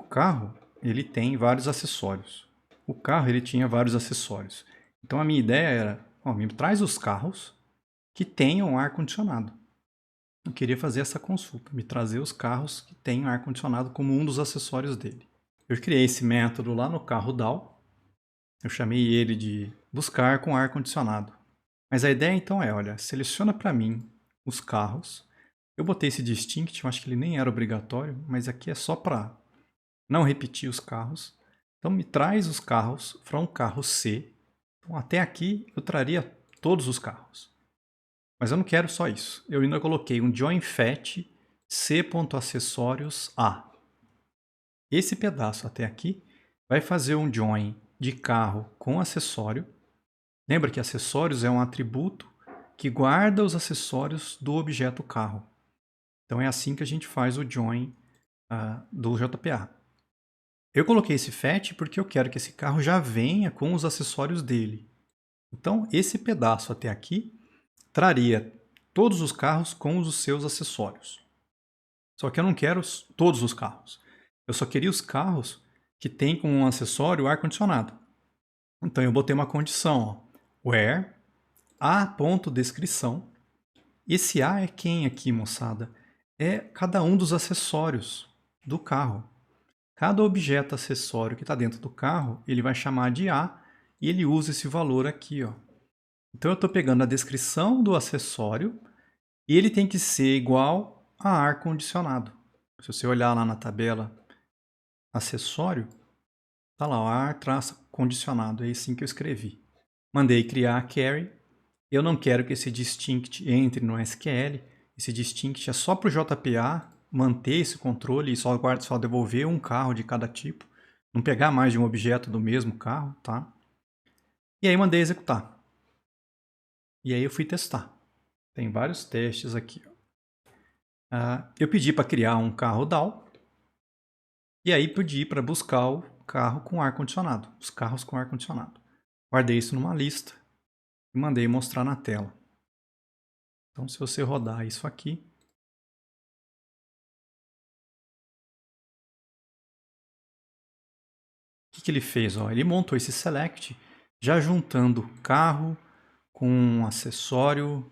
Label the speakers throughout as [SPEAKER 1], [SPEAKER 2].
[SPEAKER 1] carro, ele tem vários acessórios. O carro, ele tinha vários acessórios. Então a minha ideia era, ó, me traz os carros que tenham ar-condicionado. Eu queria fazer essa consulta, me trazer os carros que tenham ar-condicionado como um dos acessórios dele. Eu criei esse método lá no carro DAO. Eu chamei ele de buscar com ar-condicionado. Mas a ideia então é, olha, seleciona para mim os carros. Eu botei esse distinct, eu acho que ele nem era obrigatório, mas aqui é só para não repetir os carros. Então me traz os carros from carro C. Então até aqui eu traria todos os carros. Mas eu não quero só isso. Eu ainda coloquei um join fetch c.acessórios A. Esse pedaço até aqui vai fazer um join de carro com acessório. Lembra que acessórios é um atributo que guarda os acessórios do objeto carro. Então é assim que a gente faz o join do JPA. Eu coloquei esse fetch porque eu quero que esse carro já venha com os acessórios dele. Então esse pedaço até aqui traria todos os carros com os seus acessórios. Só que eu não quero todos os carros. Eu só queria os carros que têm como um acessório ar-condicionado. Então eu botei uma condição, ó, where a.descrição. Esse a é quem aqui, moçada? É cada um dos acessórios do carro. Cada objeto acessório que está dentro do carro, ele vai chamar de a e ele usa esse valor aqui, ó. Então eu estou pegando a descrição do acessório e ele tem que ser igual a ar-condicionado. Se você olhar lá na tabela acessório, tá lá, o ar-condicionado, é assim que eu escrevi. Mandei criar a query. Eu não quero que esse distinct entre no SQL. Esse distinct é só para o JPA manter esse controle e só devolver um carro de cada tipo. Não pegar mais de um objeto do mesmo carro, tá? E aí mandei executar. E aí eu fui testar. Tem vários testes aqui. Eu pedi para criar um carro DAO. E aí pedi para buscar o carro com ar-condicionado. Os carros com ar-condicionado. Guardei isso numa lista e mandei mostrar na tela. Então se você rodar isso aqui, o que ele fez? Ó, ele montou esse select já juntando carro com acessório,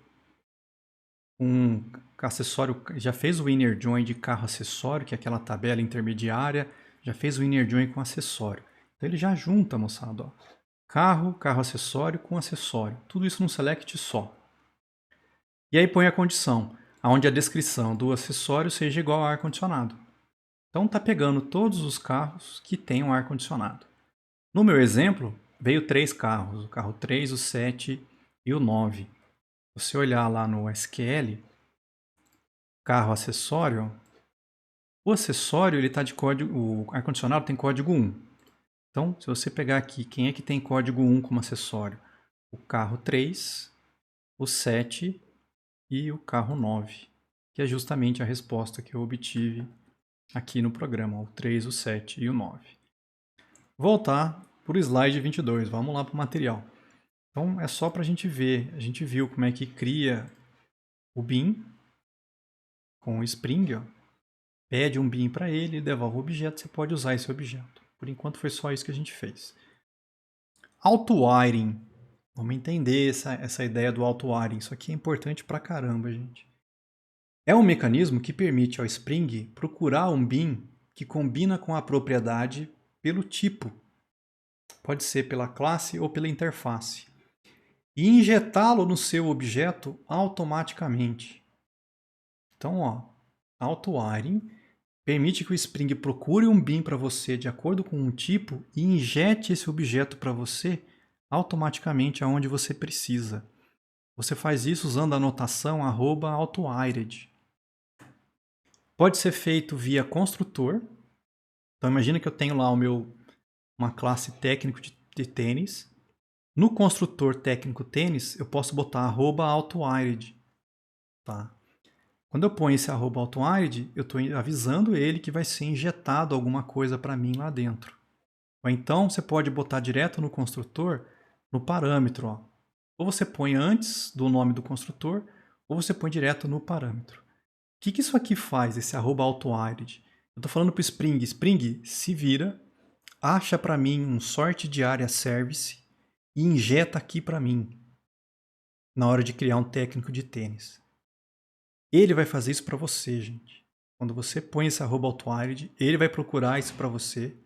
[SPEAKER 1] já fez o inner join de carro acessório, que é aquela tabela intermediária, já fez o inner join com acessório. Então ele já junta, moçada, ó, carro, carro acessório com acessório, tudo isso num select só. E aí põe a condição, onde a descrição do acessório seja igual ao ar-condicionado. Então está pegando todos os carros que tenham ar-condicionado. No meu exemplo, veio 3 carros, o carro 3, o 7 e o 9. Se você olhar lá no SQL, carro acessório, o acessório ele tá de código, o ar-condicionado tem código 1. Então, se você pegar aqui, quem é que tem código 1 como acessório? O carro 3, o 7 e o carro 9, que é justamente a resposta que eu obtive aqui no programa, o 3, o 7 e o 9. Voltar para o slide 22, vamos lá para o material. Então é só para a gente ver, a gente viu como é que cria o bin com o Spring, ó. Pede um bin para ele, devolve o objeto, você pode usar esse objeto. Por enquanto foi só isso que a gente fez. Auto-wiring. Vamos entender essa ideia do auto-wiring. Isso aqui é importante pra caramba, gente. É um mecanismo que permite ao Spring procurar um bin que combina com a propriedade pelo tipo. Pode ser pela classe ou pela interface. E injetá-lo no seu objeto automaticamente. Então, ó, auto-wiring permite que o Spring procure um bin para você de acordo com um tipo e injete esse objeto para você automaticamente aonde você precisa. Você faz isso usando a notação @autowired. Pode ser feito via construtor. Então imagina que eu tenho lá uma classe técnico de tênis. No construtor técnico tênis, eu posso botar @autowired. Tá? Quando eu ponho esse @autowired, eu estou avisando ele que vai ser injetado alguma coisa para mim lá dentro. Ou então você pode botar direto no construtor, no parâmetro. Ó. Ou você põe antes do nome do construtor, ou você põe direto no parâmetro. O que isso aqui faz, esse @autowired? Eu estou falando para o Spring, Spring, se vira, acha para mim um sort de área service e injeta aqui para mim, na hora de criar um técnico de tênis. Ele vai fazer isso para você, gente. Quando você põe esse @outwired, ele vai procurar isso para você,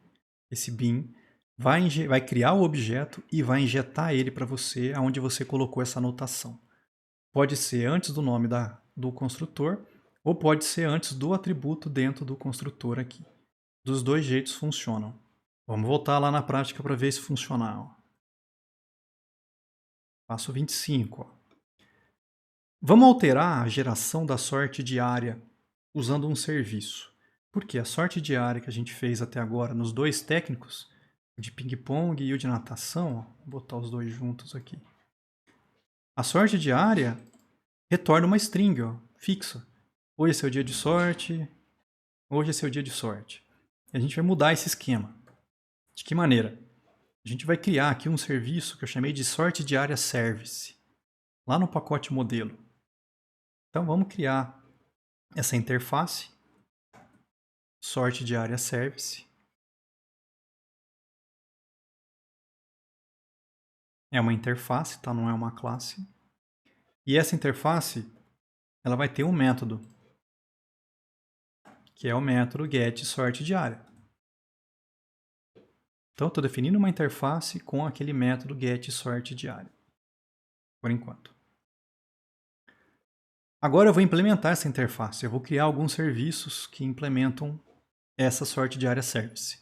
[SPEAKER 1] esse bin, vai criar o objeto e vai injetar ele para você aonde você colocou essa anotação. Pode ser antes do nome do construtor ou pode ser antes do atributo dentro do construtor aqui. Dos dois jeitos funcionam. Vamos voltar lá na prática para ver se funcionar. Ó. Passo 25. Ó. Vamos alterar a geração da sorte diária usando um serviço. Porque a sorte diária que a gente fez até agora nos dois técnicos, o de ping-pong e o de natação, ó, vou botar os dois juntos aqui. A sorte diária retorna uma string ó, fixa. Hoje é seu dia de sorte, hoje é seu dia de sorte. E a gente vai mudar esse esquema. De que maneira? A gente vai criar aqui um serviço que eu chamei de sorte diária service, lá no pacote modelo. Então vamos criar essa interface, sorte diária service. É uma interface, tá? Não é uma classe. E essa interface, ela vai ter um método, que é o método getSortDiária. Então, estou definindo uma interface com aquele método getSortDiária, por enquanto. Agora eu vou implementar essa interface. Eu vou criar alguns serviços que implementam essa sorte diária service.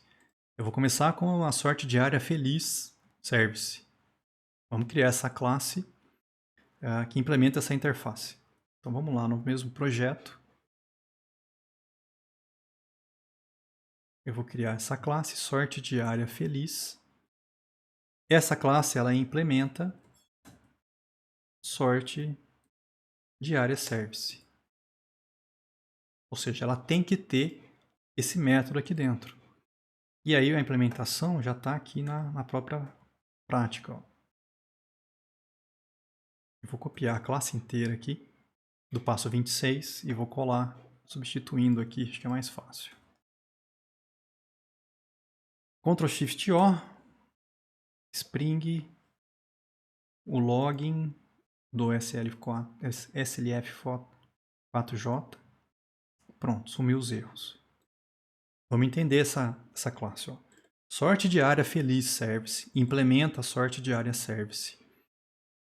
[SPEAKER 1] Eu vou começar com a sorte diária feliz service. Vamos criar essa classe que implementa essa interface. Então vamos lá no mesmo projeto. Eu vou criar essa classe sorte diária feliz. Essa classe ela implementa sorte diária service. Ou seja, ela tem que ter esse método aqui dentro. E aí a implementação já está aqui na própria prática. Ó. Eu vou copiar a classe inteira aqui do passo 26 e vou colar substituindo aqui, acho que é mais fácil. Ctrl Shift O, Spring, o login do SLF4J. Pronto, sumiu os erros. Vamos entender essa classe. Ó. Sorte diária feliz service, implementa a sorte diária service.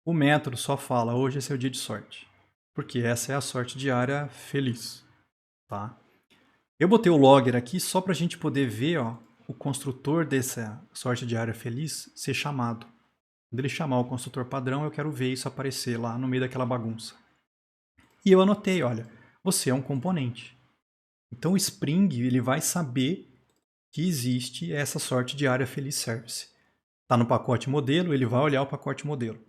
[SPEAKER 1] O método só fala, hoje é seu dia de sorte, porque essa é a sorte diária feliz. Tá? Eu botei o logger aqui só para a gente poder ver ó, o construtor dessa sorte diária feliz ser chamado. Quando ele chamar o construtor padrão, eu quero ver isso aparecer lá no meio daquela bagunça. E eu anotei, olha, você é um componente. Então o Spring ele vai saber que existe essa sorte diária feliz service. Está no pacote modelo, ele vai olhar o pacote modelo.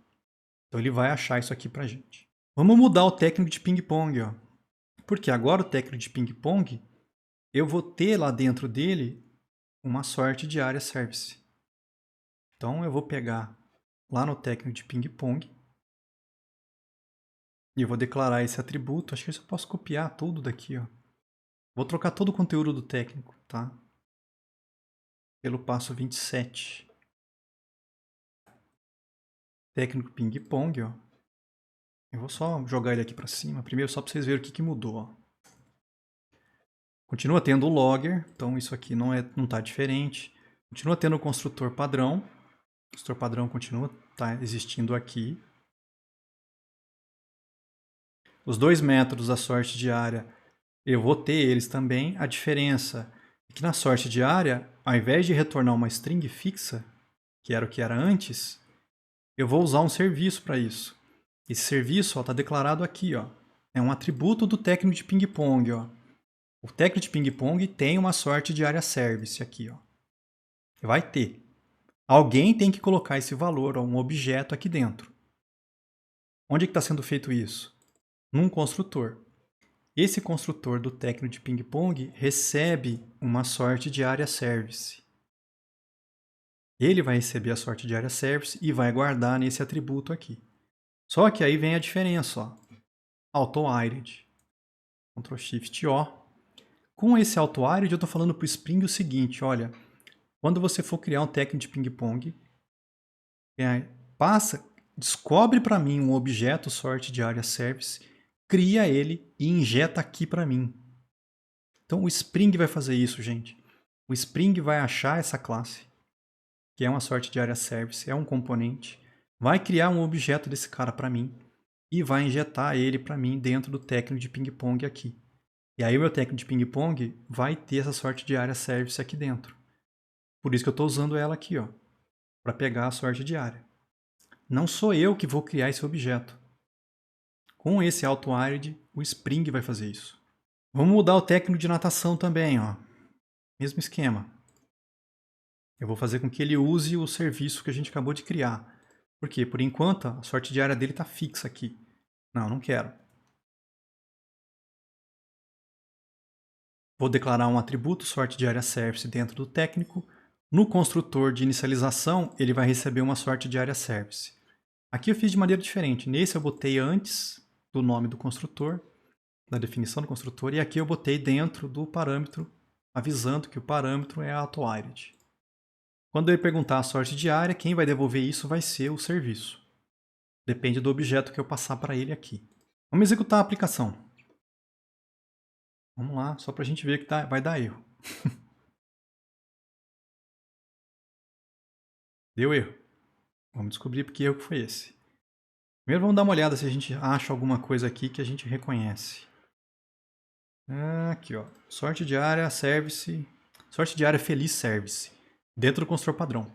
[SPEAKER 1] Então ele vai achar isso aqui para a gente. Vamos mudar o técnico de ping-pong. Porque agora o técnico de ping-pong, eu vou ter lá dentro dele uma sorte diária service. Então eu vou pegar lá no técnico de ping-pong e eu vou declarar esse atributo. Acho que eu posso copiar tudo daqui. Ó. Vou trocar todo o conteúdo do técnico, tá? Pelo passo 27. Técnico ping-pong, ó. Eu vou só jogar ele aqui para cima, primeiro só para vocês verem o que mudou. Ó. Continua tendo o logger, então isso aqui não está diferente. Continua tendo o construtor padrão. O construtor padrão continua existindo aqui. Os dois métodos da sorte diária, eu vou ter eles também. A diferença é que na sorte diária, ao invés de retornar uma string fixa, que era o que era antes, eu vou usar um serviço para isso. Esse serviço está declarado aqui. Ó. É um atributo do técnico de ping-pong. O técnico de ping-pong tem uma sorte diária service aqui. Ó. Vai ter. Alguém tem que colocar esse valor, ó, um objeto aqui dentro. Onde está sendo feito isso? Num construtor. Esse construtor do técnico de ping-pong recebe uma sorte diária service. Ele vai receber a sorte diária service e vai guardar nesse atributo aqui. Só que aí vem a diferença. Auto-wired. Ctrl Shift O. Com esse AutoIRID, eu estou falando para o Spring o seguinte, olha, quando você for criar um técnico de ping-pong, descobre para mim um objeto sort de área service, cria ele e injeta aqui para mim. Então o Spring vai fazer isso, gente. O Spring vai achar essa classe, que é uma sort de área service, é um componente, vai criar um objeto desse cara para mim e vai injetar ele para mim dentro do técnico de ping-pong aqui. E aí o meu técnico de ping-pong vai ter essa sorte de área service aqui dentro. Por isso que eu estou usando ela aqui, ó, para pegar a sorte de área. Não sou eu que vou criar esse objeto. Com esse AutoIRID, o Spring vai fazer isso. Vamos mudar o técnico de natação também, ó. Mesmo esquema. Eu vou fazer com que ele use o serviço que a gente acabou de criar. Por quê? Por enquanto, a sorte de área dele está fixa aqui. Não quero. Vou declarar um atributo sorte de área service dentro do técnico. No construtor de inicialização, ele vai receber uma sorte de área service. Aqui eu fiz de maneira diferente. Nesse eu botei antes do nome do construtor, da definição do construtor, e aqui eu botei dentro do parâmetro, avisando que o parâmetro é AutoIRID. Quando ele perguntar a sorte de área, quem vai devolver isso vai ser o serviço. Depende do objeto que eu passar para ele aqui. Vamos executar a aplicação. Vamos lá, só para a gente ver que vai dar erro. Deu erro. Vamos descobrir que erro que foi esse. Primeiro vamos dar uma olhada se a gente acha alguma coisa aqui que a gente reconhece. Aqui, ó. Sorte de área service. Sorte de área feliz service. Dentro do construtor padrão.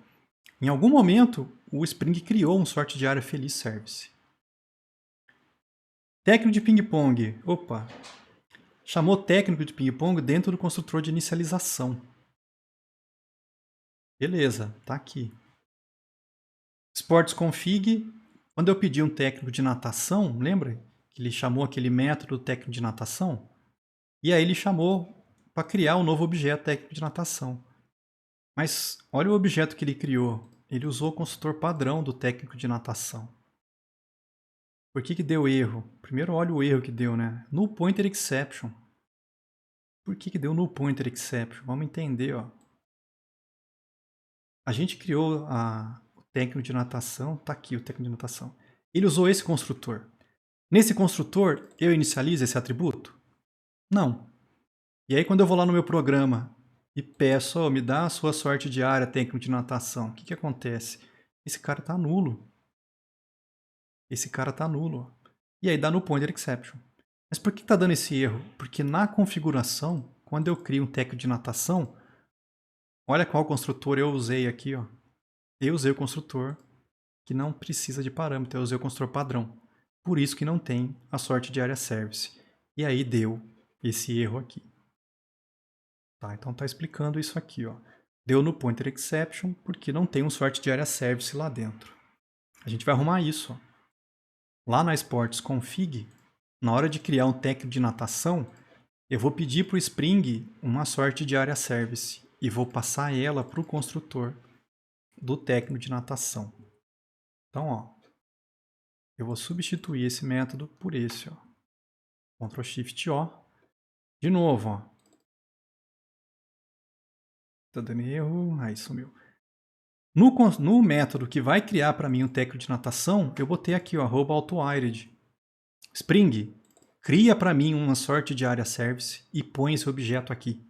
[SPEAKER 1] Em algum momento, o Spring criou um sorte de área feliz service. Técnico de ping-pong. Opa! Chamou técnico de ping-pong dentro do construtor de inicialização. Beleza, tá aqui. Sports config. Quando eu pedi um técnico de natação, lembra que ele chamou aquele método técnico de natação? E aí ele chamou para criar um novo objeto técnico de natação. Mas olha o objeto que ele criou. Ele usou o construtor padrão do técnico de natação. Por que deu erro? Primeiro olha o erro que deu, né? Null pointer exception. Por que deu null pointer exception? Vamos entender, ó. A gente criou o técnico de natação. Tá aqui o técnico de natação. Ele usou esse construtor. Nesse construtor, eu inicializo esse atributo? Não. E aí quando eu vou lá no meu programa e peço, oh, me dá a sua sorte de área técnico de natação, o que acontece? Esse cara está nulo. Esse cara está nulo. E aí dá no pointer exception. Mas por que está dando esse erro? Porque na configuração, quando eu crio um técnico de natação, olha qual construtor eu usei aqui. Ó. Eu usei o construtor que não precisa de parâmetro, eu usei o construtor padrão. Por isso que não tem a sorte de área service. E aí deu esse erro aqui. Tá, então está explicando isso aqui. Ó. Deu no pointer exception porque não tem um sorte de área service lá dentro. A gente vai arrumar isso. Ó. Lá na Sports config, na hora de criar um técnico de natação, eu vou pedir para o Spring uma sorte de área service e vou passar ela para o construtor do técnico de natação. Então, ó, eu vou substituir esse método por esse. Ó. Ctrl Shift O. De novo, ó. Tá dando erro. Aí sumiu. No método que vai criar para mim um técnico de natação, eu botei aqui, ó, @AutoIRID. Spring, cria para mim uma sorte de área service e põe esse objeto aqui.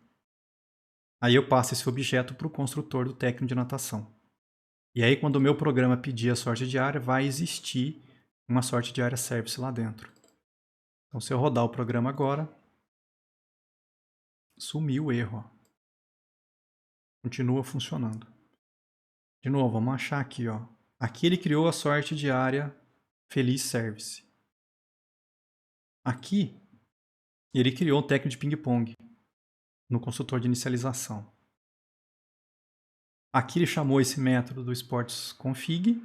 [SPEAKER 1] Aí eu passo esse objeto para o construtor do técnico de natação. E aí quando o meu programa pedir a sorte de área, vai existir uma sorte de área service lá dentro. Então se eu rodar o programa agora, sumiu o erro. Ó. Continua funcionando. De novo, vamos achar aqui. Ó. Aqui ele criou a sorte de área feliz service. Aqui ele criou um técnico de ping-pong no construtor de inicialização. Aqui ele chamou esse método do sports config,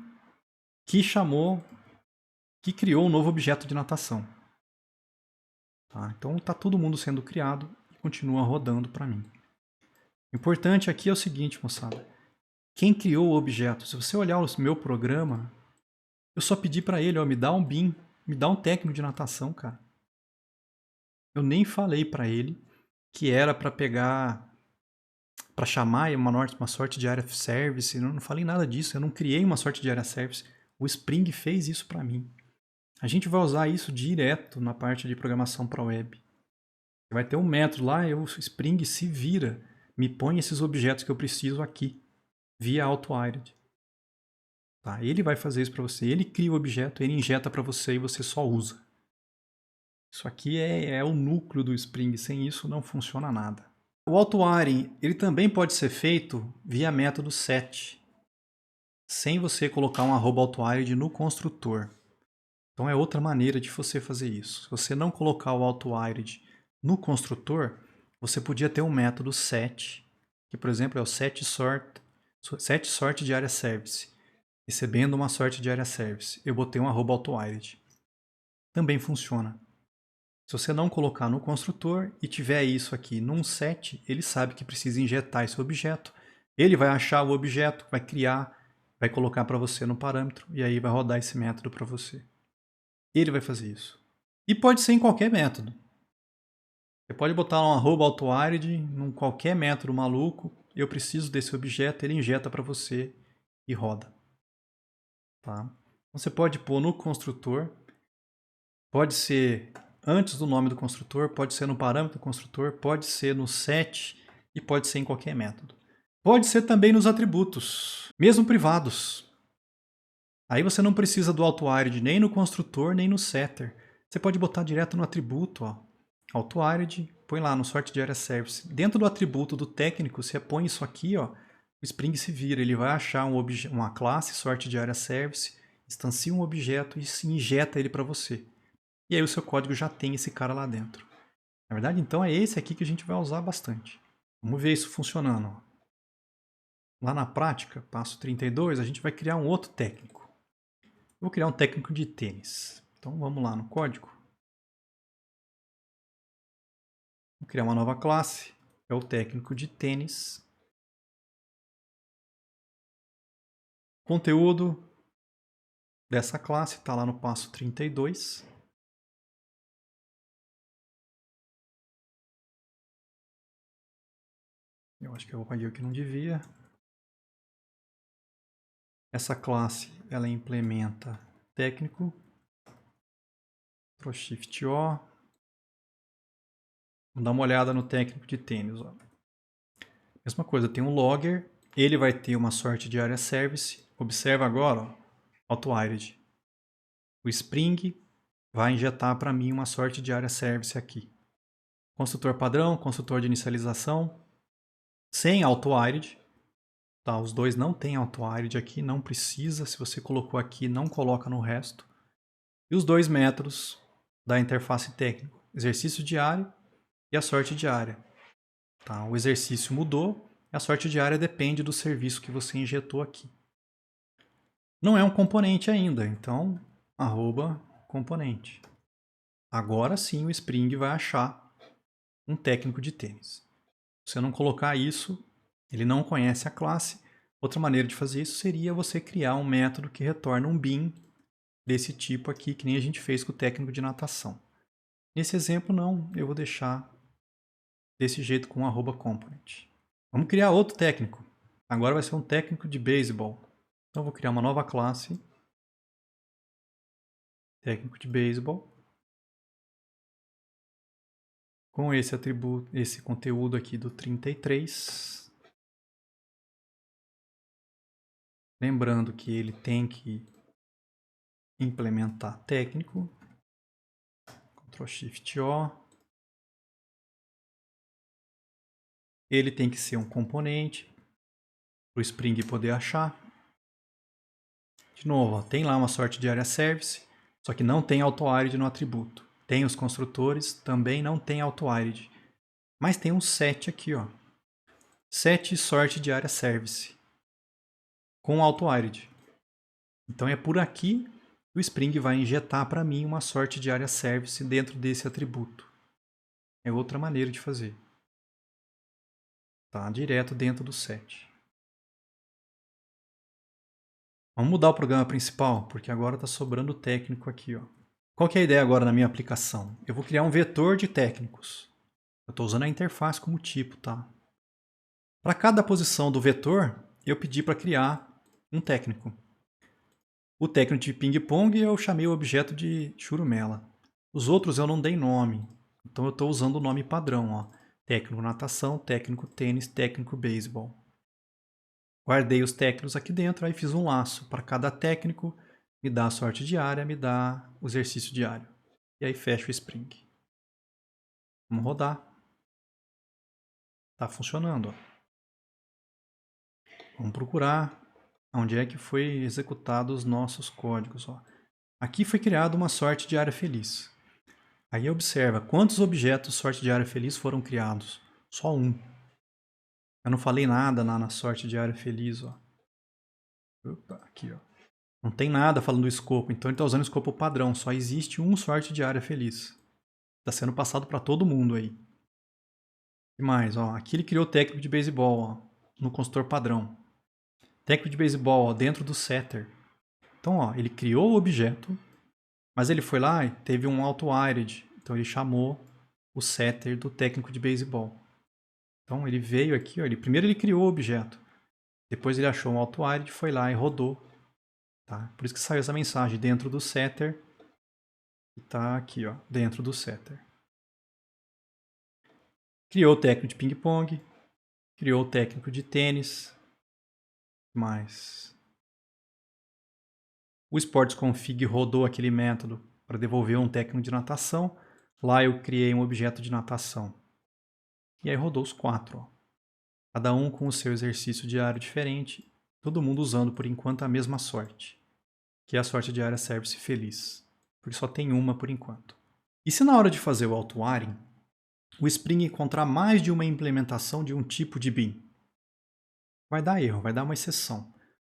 [SPEAKER 1] que criou um novo objeto de natação. Tá? Então está todo mundo sendo criado e continua rodando para mim. O importante aqui é o seguinte, moçada. Quem criou o objeto? Se você olhar o meu programa, eu só pedi para ele, ó, me dá um BIM, me dá um técnico de natação, cara. Eu nem falei para ele que era para pegar, para chamar uma sorte de área service. Eu não falei nada disso, eu não criei uma sorte de área service. O Spring fez isso para mim. A gente vai usar isso direto na parte de programação para web. Vai ter um método lá, o Spring se vira, me põe esses objetos que eu preciso aqui, via AutoWired. Tá? Ele vai fazer isso para você, ele cria o objeto, ele injeta para você e você só usa. Isso aqui é o núcleo do Spring, sem isso não funciona nada. O AutoWiring, ele também pode ser feito via método set, sem você colocar um @AutoWired no construtor. Então é outra maneira de você fazer isso. Se você não colocar o AutoWired no construtor, você podia ter um método set, que por exemplo é o set_sort de área service, recebendo uma sorte de área service. Eu botei um @AutoWired. Também funciona. Se você não colocar no construtor e tiver isso aqui num set, ele sabe que precisa injetar esse objeto. Ele vai achar o objeto, vai criar, vai colocar para você no parâmetro e aí vai rodar esse método para você. Ele vai fazer isso. E pode ser em qualquer método. Você pode botar um @AutoWired em qualquer método maluco. Eu preciso desse objeto, ele injeta para você e roda. Tá? Então você pode pôr no construtor. Pode ser antes do nome do construtor, pode ser no parâmetro do construtor, pode ser no set e pode ser em qualquer método. Pode ser também nos atributos, mesmo privados. Aí você não precisa do AutoWired nem no construtor, nem no setter. Você pode botar direto no atributo, ó. AutoWired, põe lá no sort de área service. Dentro do atributo do técnico, você põe isso aqui, ó. O Spring se vira, ele vai achar uma classe sort de área service, instancia um objeto e se injeta ele para você. E aí o seu código já tem esse cara lá dentro. Na verdade, então, é esse aqui que a gente vai usar bastante. Vamos ver isso funcionando. Ó. Lá na prática, passo 32, a gente vai criar um outro técnico. Vou criar um técnico de tênis. Então vamos lá no código. Vou criar uma nova classe. É o técnico de tênis. Conteúdo dessa classe está lá no passo 32. Eu acho que eu apaguei o que não devia. Essa classe, ela implementa técnico. Ctrl+Shift+O. Vamos dar uma olhada no técnico de tênis. Ó. Mesma coisa, tem um logger. Ele vai ter uma sorte de área service. Observa agora, ó, AutoWired. O Spring vai injetar para mim uma sorte de área service aqui. Construtor padrão, construtor de inicialização, sem AutoWired. Tá, os dois não tem AutoWired aqui, não precisa. Se você colocou aqui, não coloca no resto. E os dois métodos da interface técnico, exercício diário e a sorte diária. Tá, o exercício mudou, a sorte diária depende do serviço que você injetou aqui. Não é um componente ainda, então @componente. Agora sim o Spring vai achar um técnico de tênis. Se você não colocar isso, ele não conhece a classe. Outra maneira de fazer isso seria você criar um método que retorna um bin desse tipo aqui, que nem a gente fez com o técnico de natação. Nesse exemplo não, eu vou deixar desse jeito com @component. Vamos criar outro técnico. Agora vai ser um técnico de beisebol. Então vou criar uma nova classe. Técnico de beisebol. Com esse atributo, esse conteúdo aqui do 33. Lembrando que ele tem que implementar técnico. Ctrl+Shift+O. Ele tem que ser um componente para o Spring poder achar. De novo, ó, tem lá uma sorte de área service, só que não tem AutoWired no atributo. Tem os construtores, também não tem AutoWired. Mas tem um set aqui, ó. Set sorte de área service com AutoWired. Então é por aqui que o Spring vai injetar para mim uma sorte de área service dentro desse atributo. É outra maneira de fazer. Tá direto dentro do set. Vamos mudar o programa principal, porque agora está sobrando o técnico aqui. Ó. Qual que é a ideia agora na minha aplicação? Eu vou criar um vetor de técnicos. Eu estou usando a interface como tipo, tá? Para cada posição do vetor, eu pedi para criar um técnico. O técnico de ping-pong eu chamei o objeto de churumela. Os outros eu não dei nome, então eu estou usando o nome padrão, ó. Técnico natação, técnico tênis, técnico beisebol. Guardei os técnicos aqui dentro, aí fiz um laço para cada técnico, me dá a sorte diária, me dá o exercício diário. E aí fecho o Spring. Vamos rodar. Tá funcionando, ó. Vamos procurar onde é que foi executado os nossos códigos, ó. Aqui foi criada uma sorte de área feliz. Aí observa quantos objetos sorte de área feliz foram criados. Só um. Eu não falei nada na sorte de área feliz, ó. Opa, aqui, ó. Não tem nada falando do escopo, então ele está usando o escopo padrão. Só existe um sorte de área feliz. Está sendo passado para todo mundo aí. E mais, ó. Aqui ele criou o técnico de beisebol, ó, no construtor padrão. Técnico de beisebol, ó, dentro do setter. Então, ó, ele criou o objeto, mas ele foi lá e teve um auto-wired. Então ele chamou o setter do técnico de beisebol. Então ele veio aqui, ó, primeiro ele criou o objeto. Depois ele achou um auto-wired, foi lá e rodou. Tá? Por isso que saiu essa mensagem dentro do setter. E tá aqui, ó, dentro do setter. Criou o técnico de ping-pong. Criou o técnico de tênis. Mais. O sports config rodou aquele método para devolver um técnico de natação. Lá eu criei um objeto de natação. E aí rodou os 4. Ó. Cada um com o seu exercício diário diferente. Todo mundo usando, por enquanto, a mesma sorte. Que é a sorte diária service feliz. Porque só tem uma por enquanto. E se na hora de fazer o auto-wiring, o Spring encontrar mais de uma implementação de um tipo de bin? Vai dar erro, vai dar uma exceção.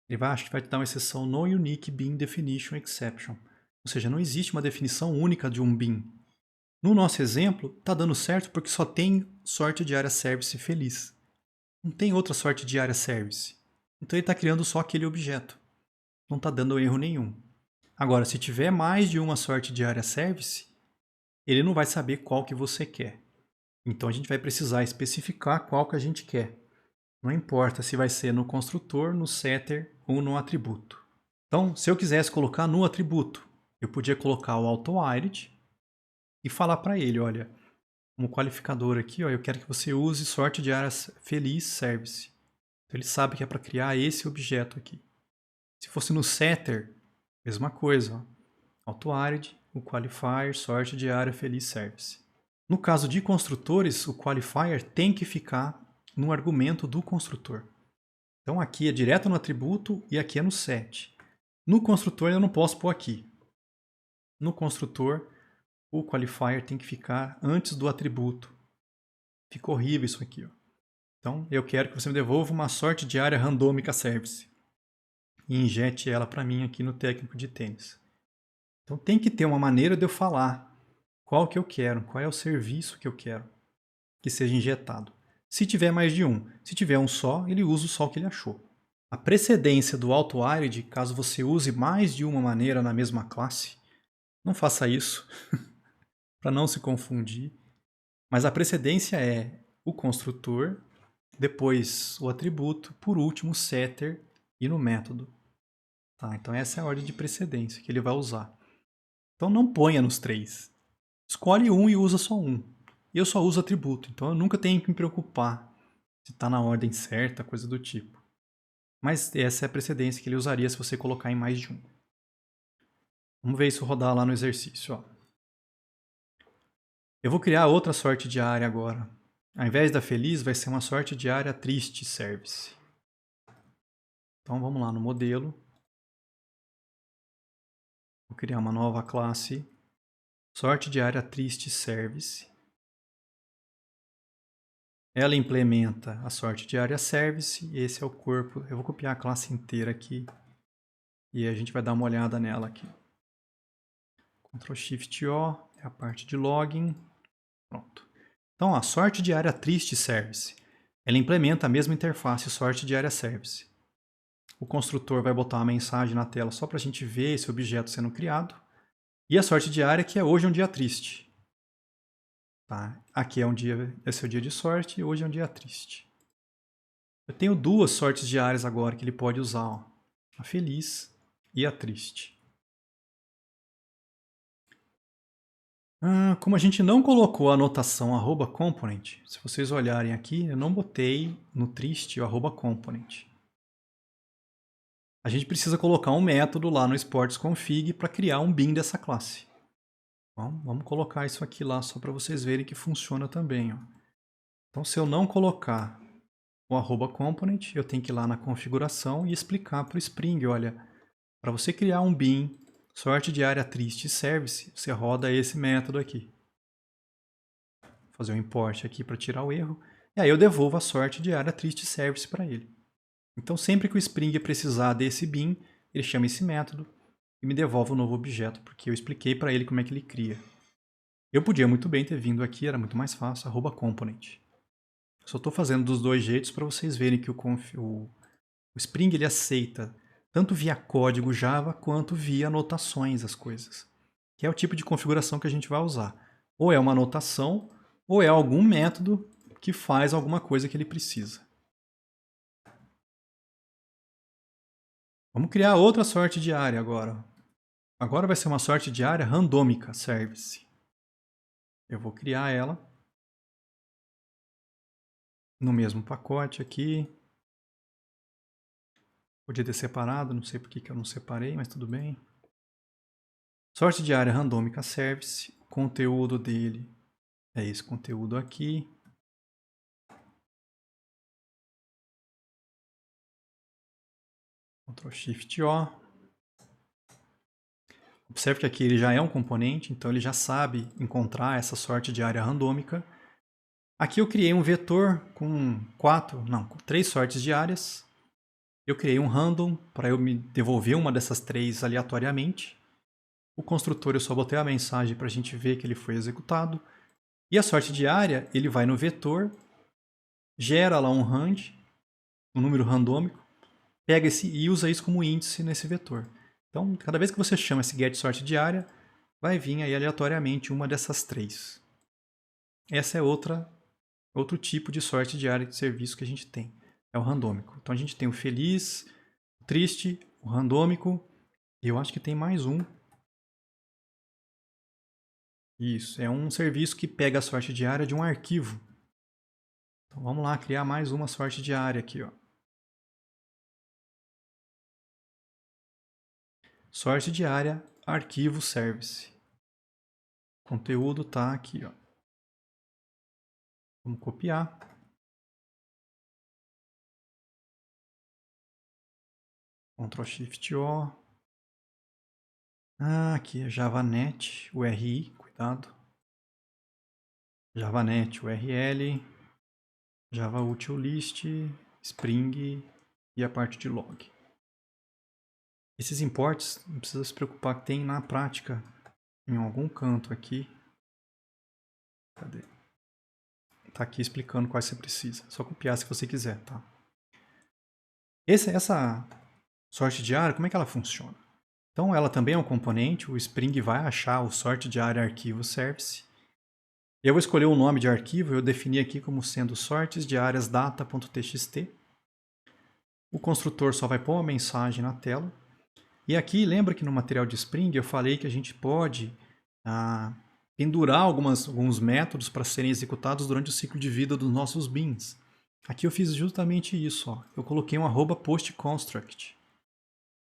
[SPEAKER 1] Ele acho que vai te dar uma exceção no Unique Bin Definition Exception. Ou seja, não existe uma definição única de um bin. No nosso exemplo, está dando certo porque só tem sorte de área service feliz. Não tem outra sorte de área service. Então ele está criando só aquele objeto. Não está dando erro nenhum. Agora, se tiver mais de uma sorte de área service, ele não vai saber qual que você quer. Então a gente vai precisar especificar qual que a gente quer. Não importa se vai ser no construtor, no setter ou no atributo. Então, se eu quisesse colocar no atributo, eu podia colocar o auto-wired e falar para ele, olha, como qualificador aqui, ó, eu quero que você use sorte de área feliz service. Então, ele sabe que é para criar esse objeto aqui. Se fosse no setter, mesma coisa. Auto-wired, o qualifier, sorte de área feliz service. No caso de construtores, o qualifier tem que ficar no argumento do construtor. Então aqui é direto no atributo e aqui é no set. No construtor eu não posso pôr aqui. No construtor, o qualifier tem que ficar antes do atributo. Fica horrível isso aqui. Ó. Então eu quero que você me devolva uma sorte de área randômica service. E injete ela para mim aqui no técnico de tênis. Então tem que ter uma maneira de eu falar qual que eu quero, qual é o serviço que eu quero que seja injetado. Se tiver mais de um. Se tiver um só, ele usa só o que ele achou. A precedência do auto-wired, caso você use mais de uma maneira na mesma classe, não faça isso, para não se confundir. Mas a precedência é o construtor, depois o atributo, por último o setter e no método. Tá, então essa é a ordem de precedência que ele vai usar. Então não ponha nos 3. Escolhe um e usa só um. Eu só uso atributo, então eu nunca tenho que me preocupar se está na ordem certa, coisa do tipo. Mas essa é a precedência que ele usaria se você colocar em mais de um. Vamos ver isso rodar lá no exercício. Ó. Eu vou criar outra sorte de área agora. Ao invés da feliz, vai ser uma sorte de área triste service. Então vamos lá no modelo. Vou criar uma nova classe. Sorte de área triste service. Ela implementa a sorte de área service. Esse é o corpo. Eu vou copiar a classe inteira aqui. E a gente vai dar uma olhada nela aqui. Ctrl Shift O é a parte de login. Pronto. Então, a sorte de área triste service. Ela implementa a mesma interface sorte de área service. O construtor vai botar uma mensagem na tela só para a gente ver esse objeto sendo criado. E a sorte de área que é hoje um dia triste. Tá? Aqui é um dia, esse é o dia de sorte e hoje é um dia triste. Eu tenho duas sortes diárias agora que ele pode usar, ó. A feliz e a triste. Como a gente não colocou a anotação @component, se vocês olharem aqui, eu não botei no triste o @component. A gente precisa colocar um método lá no sportsconfig para criar um bin dessa classe. Bom, vamos colocar isso aqui lá só para vocês verem que funciona também. Ó. Então, se eu não colocar o @component, eu tenho que ir lá na configuração e explicar para o Spring, olha, para você criar um bin sorte diária triste service, você roda esse método aqui. Vou fazer um import aqui para tirar o erro. E aí eu devolvo a sorte diária triste service para ele. Então sempre que o Spring precisar desse bin, ele chama esse método e me devolve um novo objeto, porque eu expliquei para ele como é que ele cria. Eu podia muito bem ter vindo aqui, era muito mais fácil, @component. Eu só estou fazendo dos dois jeitos para vocês verem que o Spring ele aceita tanto via código Java quanto via anotações as coisas. Que é o tipo de configuração que a gente vai usar. Ou é uma anotação, ou é algum método que faz alguma coisa que ele precisa. Vamos criar outra sorte diária agora. Agora vai ser uma sorte diária randômica service. Eu vou criar ela no mesmo pacote aqui. Podia ter separado, não sei por que eu não separei, mas tudo bem. Sorte diária randômica service. O conteúdo dele é esse conteúdo aqui. Ctrl Shift O. Observe que aqui ele já é um componente, então ele já sabe encontrar essa sorte diária randômica. Aqui eu criei um vetor com 3 sortes diárias. Eu criei um random para eu me devolver uma dessas 3 aleatoriamente. O construtor eu só botei a mensagem para a gente ver que ele foi executado. E a sorte diária, ele vai no vetor, gera lá um rand, um número randômico, pega esse e usa isso como índice nesse vetor. Então, cada vez que você chama esse getSort diária, vai vir aí aleatoriamente uma dessas 3. Essa é outro tipo de sorte diária de serviço que a gente tem. É o randômico. Então a gente tem o feliz, o triste, o randômico, e eu acho que tem mais um. Isso, é um serviço que pega a sorte diária de um arquivo. Então vamos lá criar mais uma sorte diária aqui, ó. Sorte diária, arquivo service. O conteúdo está aqui, ó. Vamos copiar. Ctrl Shift O. Aqui é JavaNet URI, cuidado. JavaNet URL, Java Utilist, Spring e a parte de log. Esses imports, não precisa se preocupar que tem na prática, em algum canto aqui. Cadê? Tá aqui explicando quais você precisa. É só copiar se você quiser, tá? Essa sorte diária, como é que ela funciona? Então, ela também é um componente, o Spring vai achar o sorte diária arquivo service. Eu vou escolher o nome de arquivo, eu defini aqui como sendo sortes diárias data.txt. O construtor só vai pôr uma mensagem na tela. E aqui, lembra que no material de Spring eu falei que a gente pode pendurar alguns métodos para serem executados durante o ciclo de vida dos nossos bins. Aqui eu fiz justamente isso. Ó. Eu coloquei um @postConstruct.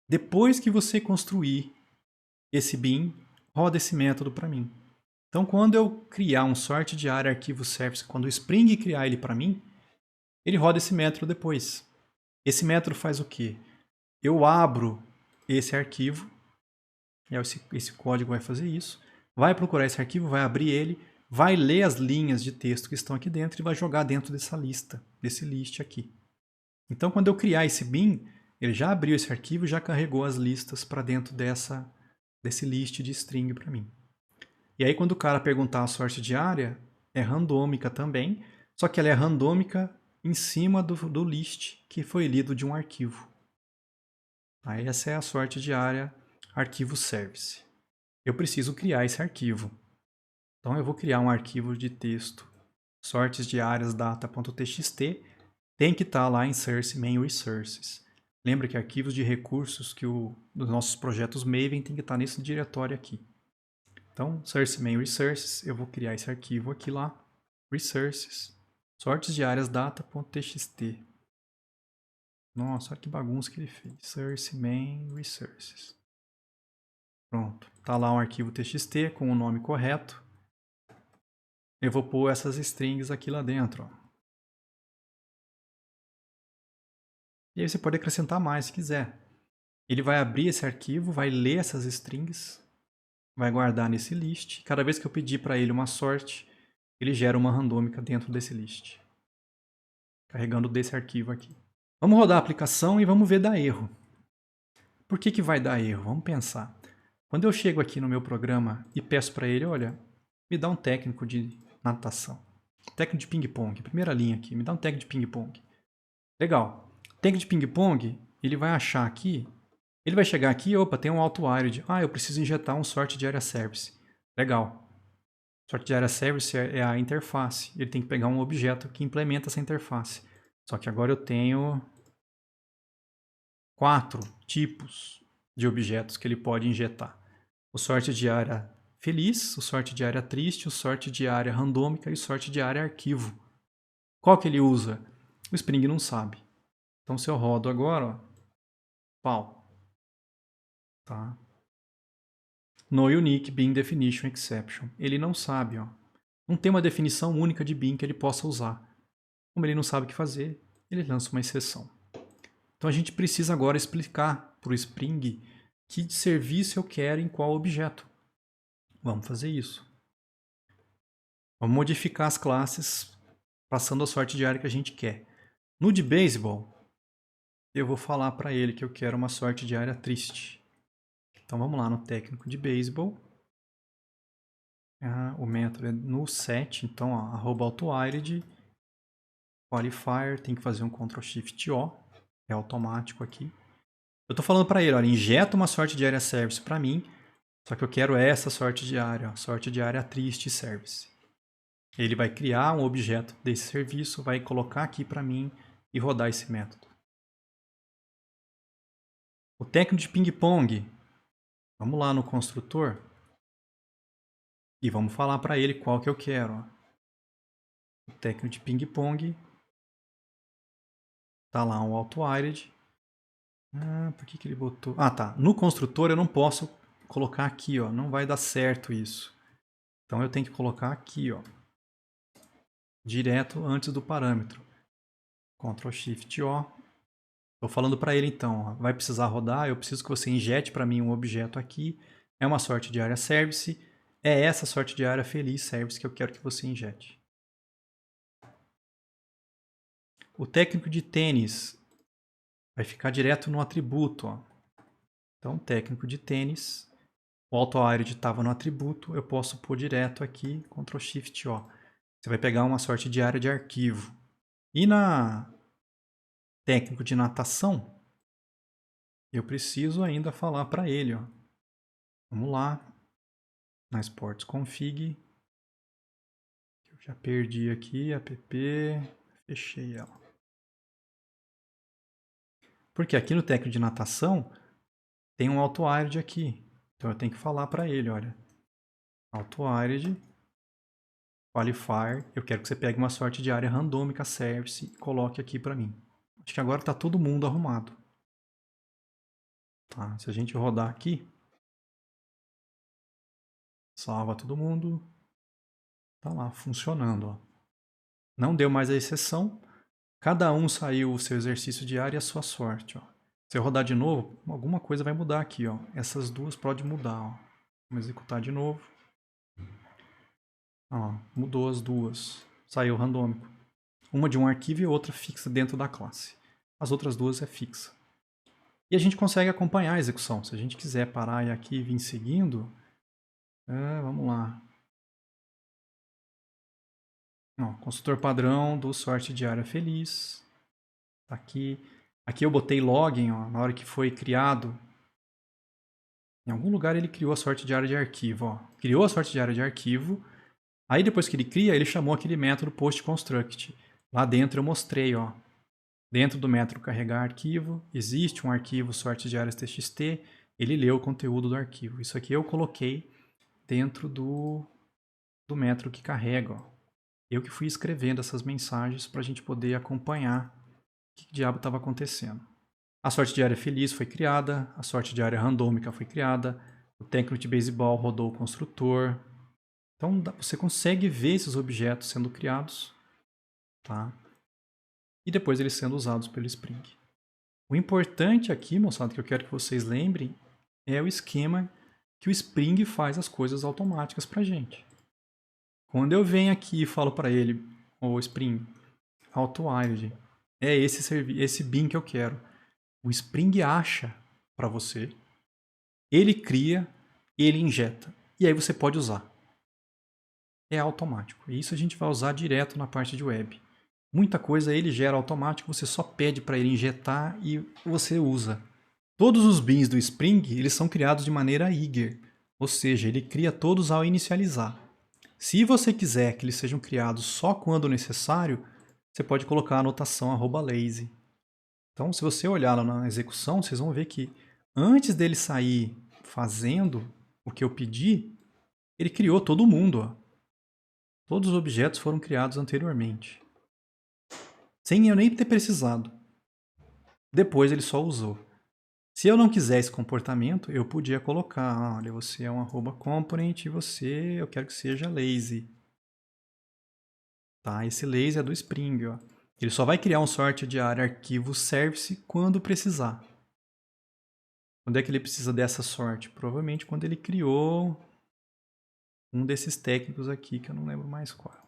[SPEAKER 1] Depois que você construir esse bin, roda esse método para mim. Então, quando eu criar um sorte diária arquivo service, quando o Spring criar ele para mim, ele roda esse método depois. Esse método faz o quê? Eu abro esse arquivo, e esse código vai fazer isso, vai procurar esse arquivo, vai abrir ele, vai ler as linhas de texto que estão aqui dentro e vai jogar dentro dessa lista, desse list aqui. Então, quando eu criar esse bin, ele já abriu esse arquivo e já carregou as listas para dentro desse list de string para mim. E aí, quando o cara perguntar a sorte diária, é randômica também, só que ela é randômica em cima do list que foi lido de um arquivo. Aí essa é a sorte diária arquivo service. Eu preciso criar esse arquivo. Então eu vou criar um arquivo de texto, sortes de áreas data.txt, tem que estar lá em source main resources. Lembra que arquivos de recursos dos nossos projetos Maven tem que estar nesse diretório aqui. Então, source main resources, eu vou criar esse arquivo aqui lá, resources, sortes de áreas data.txt. Nossa, olha que bagunça que ele fez. Source main resources. Pronto, tá lá um arquivo txt com o nome correto. Eu vou pôr essas strings aqui lá dentro, ó. E aí você pode acrescentar mais se quiser. Ele vai abrir esse arquivo, vai ler essas strings, vai guardar nesse list. Cada vez que eu pedir para ele uma sorte, ele gera uma randômica dentro desse list, carregando desse arquivo aqui. Vamos rodar a aplicação e vamos ver dar erro. Por que vai dar erro? Vamos pensar. Quando eu chego aqui no meu programa e peço para ele, olha, me dá um técnico de natação. Técnico de ping-pong, primeira linha aqui, me dá um técnico de ping-pong. Legal. Técnico de ping-pong, ele vai achar aqui, ele vai chegar aqui, opa, tem um auto-wired. Ah, eu preciso injetar um sort de area service. Legal. Sort de area service é a interface. Ele tem que pegar um objeto que implementa essa interface. Só que agora eu tenho 4 tipos de objetos que ele pode injetar. O sort de área feliz, o sort de área triste, o sort de área randômica e o sort de área arquivo. Qual que ele usa? O Spring não sabe. Então se eu rodo agora, ó, pau. Tá? No Unique Bean Definition Exception. Ele não sabe, ó. Não tem uma definição única de Bean que ele possa usar. Como ele não sabe o que fazer, ele lança uma exceção. Então a gente precisa agora explicar para o Spring que serviço eu quero em qual objeto. Vamos fazer isso. Vamos modificar as classes passando a sorte de área que a gente quer. No de Baseball, eu vou falar para ele que eu quero uma sorte de área triste. Então vamos lá no técnico de Baseball. O método é no set, então @autowired, qualifier, tem que fazer um Ctrl+Shift+O, é automático aqui. Eu estou falando para ele, olha, injeta uma sorte de área service para mim, só que eu quero essa sorte de área triste service. Ele vai criar um objeto desse serviço, vai colocar aqui para mim e rodar esse método. O técnico de ping-pong, vamos lá no construtor e vamos falar para ele qual que eu quero. O técnico de ping-pong, tá lá um auto-wired. Por que ele botou? Tá. No construtor eu não posso colocar aqui, ó. Não vai dar certo isso. Então eu tenho que colocar aqui, ó. Direto antes do parâmetro. Ctrl+Shift+O. Estou falando para ele então, ó, vai precisar rodar, eu preciso que você injete para mim um objeto aqui. É uma sorte de área service. É essa sorte de área feliz service que eu quero que você injete. O técnico de tênis vai ficar direto no atributo, ó. Então, técnico de tênis, o auto-wired estava no atributo, eu posso pôr direto aqui, Ctrl+Shift+O. Você vai pegar uma sorte de área de arquivo. E na técnico de natação, eu preciso ainda falar para ele, ó. Vamos lá, na Sports Config, eu já perdi aqui, app, fechei ela. Porque aqui no técnico de natação, tem um auto-wired aqui. Então eu tenho que falar para ele, olha, auto-wired, qualifier, eu quero que você pegue uma sorte de área randômica service e coloque aqui para mim. Acho que agora está todo mundo arrumado. Tá, se a gente rodar aqui, salva todo mundo, tá lá funcionando, ó. Não deu mais a exceção, cada um saiu o seu exercício diário e a sua sorte, ó. Se eu rodar de novo, alguma coisa vai mudar aqui, ó. Essas duas podem mudar, ó. Vamos executar de novo. Ó, mudou as duas. Saiu randômico. Uma de um arquivo e outra fixa dentro da classe. As outras duas é fixa. E a gente consegue acompanhar a execução. Se a gente quiser parar e aqui vir seguindo, vamos lá. Ó, construtor padrão do sorte de área feliz. Tá aqui. Aqui eu botei login, ó, na hora que foi criado. Em algum lugar ele criou a sorte de área de arquivo. Ó. Criou a sorte de área de arquivo. Aí depois que ele cria, ele chamou aquele método postConstruct. Lá dentro eu mostrei, ó. Dentro do método carregar arquivo, existe um arquivo sorte de áreas txt, ele lê o conteúdo do arquivo. Isso aqui eu coloquei dentro do método que carrega, ó. Eu que fui escrevendo essas mensagens para a gente poder acompanhar o que diabo estava acontecendo. A sorte de área feliz foi criada, a sorte de área randômica foi criada, o técnico de beisebol rodou o construtor. Então você consegue ver esses objetos sendo criados, tá? E depois eles sendo usados pelo Spring. O importante aqui, moçada, que eu quero que vocês lembrem, é o esquema que o Spring faz as coisas automáticas para a gente. Quando eu venho aqui e falo para ele, o Spring, AutoWild, é esse bin que eu quero. O Spring acha para você, ele cria, ele injeta. E aí você pode usar. É automático. E isso a gente vai usar direto na parte de web. Muita coisa ele gera automático, você só pede para ele injetar e você usa. Todos os bins do Spring eles são criados de maneira Eager, ou seja, ele cria todos ao inicializar. Se você quiser que eles sejam criados só quando necessário, você pode colocar a anotação @lazy. Então, se você olhar lá na execução, vocês vão ver que antes dele sair fazendo o que eu pedi, ele criou todo mundo. Ó. Todos os objetos foram criados anteriormente. Sem eu nem ter precisado. Depois ele só usou. Se eu não quiser esse comportamento, eu podia colocar, olha, você é um @component e eu quero que seja lazy. Tá? Esse lazy é do Spring, ó. Ele só vai criar um sort de área arquivo service quando precisar. Quando é que ele precisa dessa sorte? Provavelmente quando ele criou um desses técnicos aqui, que eu não lembro mais qual.